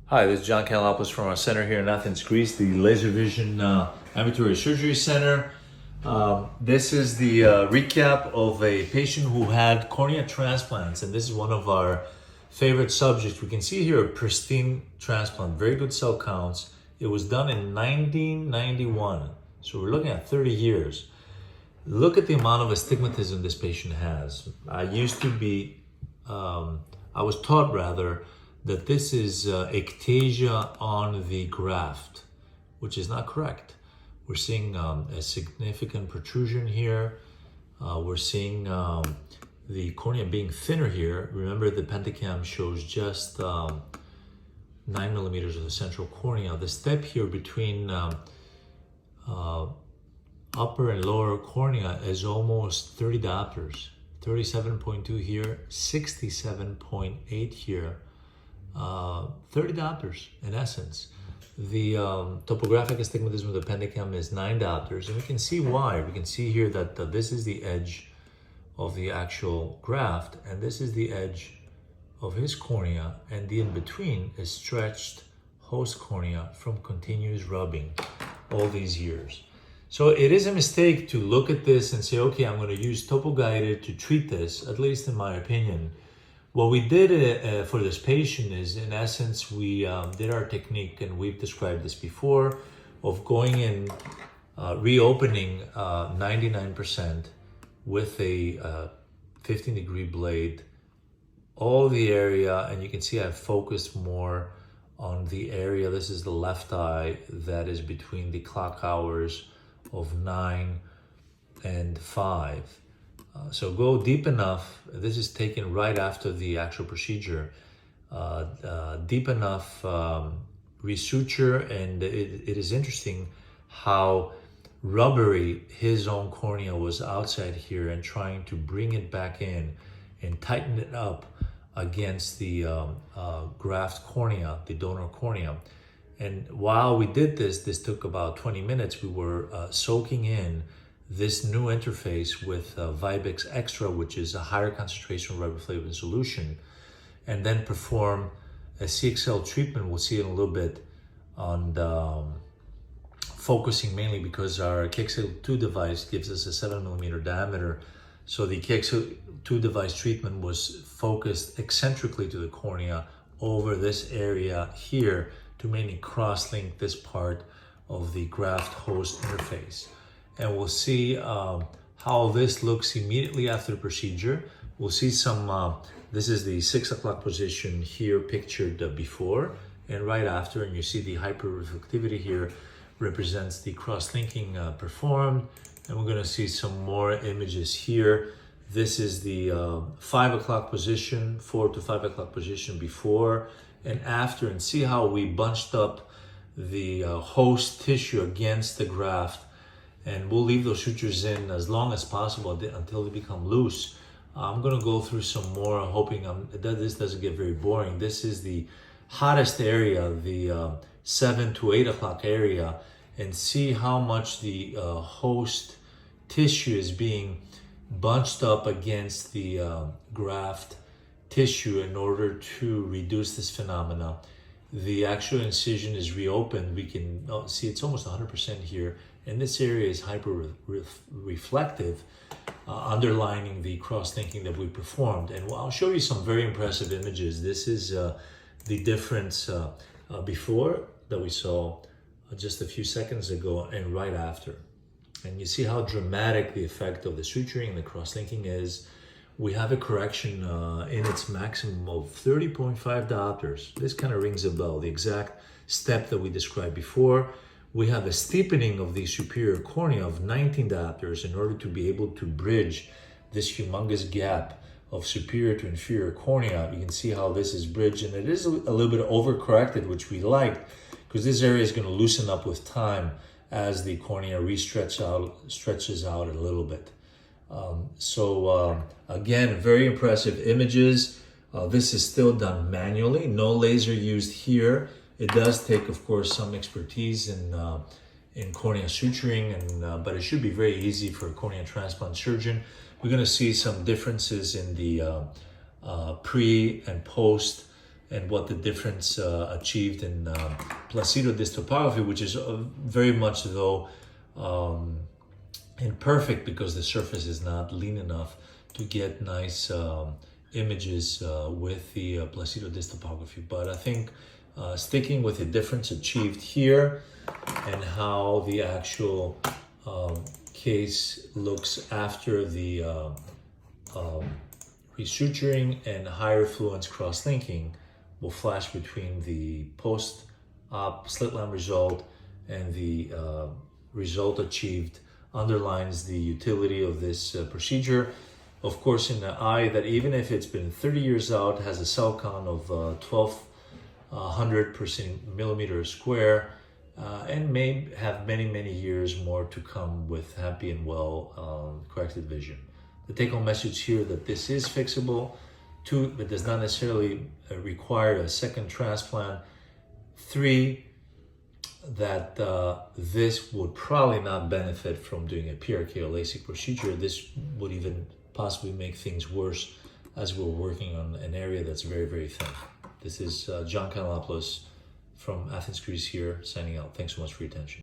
Hi, this is John Kanellopoulos from our center here in Athens, Greece, the Laser Vision Ambulatory Surgery Center. This is the recap of a patient who had cornea transplants, and this is one of our favorite subjects. We can see here a pristine transplant, very good cell counts. It was done in 1991, so we're looking at 30 years. Look at the amount of astigmatism this patient has. I was taught rather, that this is ectasia on the graft, which is not correct. We're seeing a significant protrusion here. We're seeing the cornea being thinner here. Remember, the Pentacam shows just 9 millimeters of the central cornea. The step here between upper and lower cornea is almost 30 diopters. 37.2 here, 67.8 here. 30 diopters in essence. The topographic astigmatism of the Pentacam is 9 diopters, and we can see why. We can see here that this is the edge of the actual graft, and this is the edge of his cornea, and the in-between is stretched host cornea from continuous rubbing all these years. So it is a mistake to look at this and say, okay, I'm going to use topo-guided to treat this, at least in my opinion. What we did for this patient is, in essence, we did our technique, and we've described this before, of going in, reopening 99% with a 15-degree blade, all the area, and you can see I've focused more on the area. This is the left eye that is between the clock hours of 9 and 5. So go deep enough. This is taken right after the actual procedure. Deep enough resuture, and it is interesting how rubbery his own cornea was outside here, and trying to bring it back in and tighten it up against the graft cornea, the donor cornea. And while we did this took about 20 minutes. We were soaking in this new interface with Vibex Extra, which is a higher concentration of riboflavin solution, and then perform a CXL treatment. We'll see it in a little bit on focusing mainly because our KXL II device gives us a 7 millimeter diameter. So the KXL II device treatment was focused eccentrically to the cornea over this area here to mainly cross-link this part of the graft-host interface. And we'll see how this looks immediately after the procedure. We'll see some, this is the 6 o'clock position here pictured before and right after, and you see the hyperreflectivity here represents the cross-linking performed. And we're gonna see some more images here. This is the 5 o'clock position, 4 to 5 o'clock position before and after, and see how we bunched up the host tissue against the graft. And we'll leave those sutures in as long as possible until they become loose. I'm gonna go through some more, hoping that this doesn't get very boring. This is the hottest area, the 7 to 8 o'clock area, and see how much the host tissue is being bunched up against the graft tissue in order to reduce this phenomena. The actual incision is reopened. We can see it's almost 100% here. And this area is hyper-reflective, underlining the cross-linking that we performed. And I'll show you some very impressive images. This is the difference before that we saw just a few seconds ago and right after. And you see how dramatic the effect of the suturing and the cross-linking is. We have a correction in its maximum of 30.5 diopters. This kind of rings a bell, the exact step that we described before. We have a steepening of the superior cornea of 19 diopters in order to be able to bridge this humongous gap of superior to inferior cornea. You can see how this is bridged, and it is a little bit overcorrected, which we liked, because this area is going to loosen up with time as the cornea stretches out a little bit. Again, very impressive images. This is still done manually, no laser used here. It does take, of course, some expertise in cornea suturing, but it should be very easy for a cornea transplant surgeon. We're going to see some differences in the pre and post and what the difference achieved in placidodystopography, which is very much though imperfect because the surface is not lean enough to get nice images with the placidodystopography. But I think sticking with the difference achieved here and how the actual case looks after the resuturing and higher fluence cross-linking will flash between the post-op slit lamp result and the result achieved underlines the utility of this procedure. Of course, in the eye that even if it's been 30 years out, has a cell count of 1200 per millimeter square, and may have many, many years more to come with happy and well corrected vision. The take-home message here that this is fixable. 2, it does not necessarily require a second transplant. 3, that this would probably not benefit from doing a PRK or LASIK procedure. This would even possibly make things worse as we're working on an area that's very, very thin. This is John Kanellopoulos from Athens, Greece here, signing out. Thanks so much for your attention.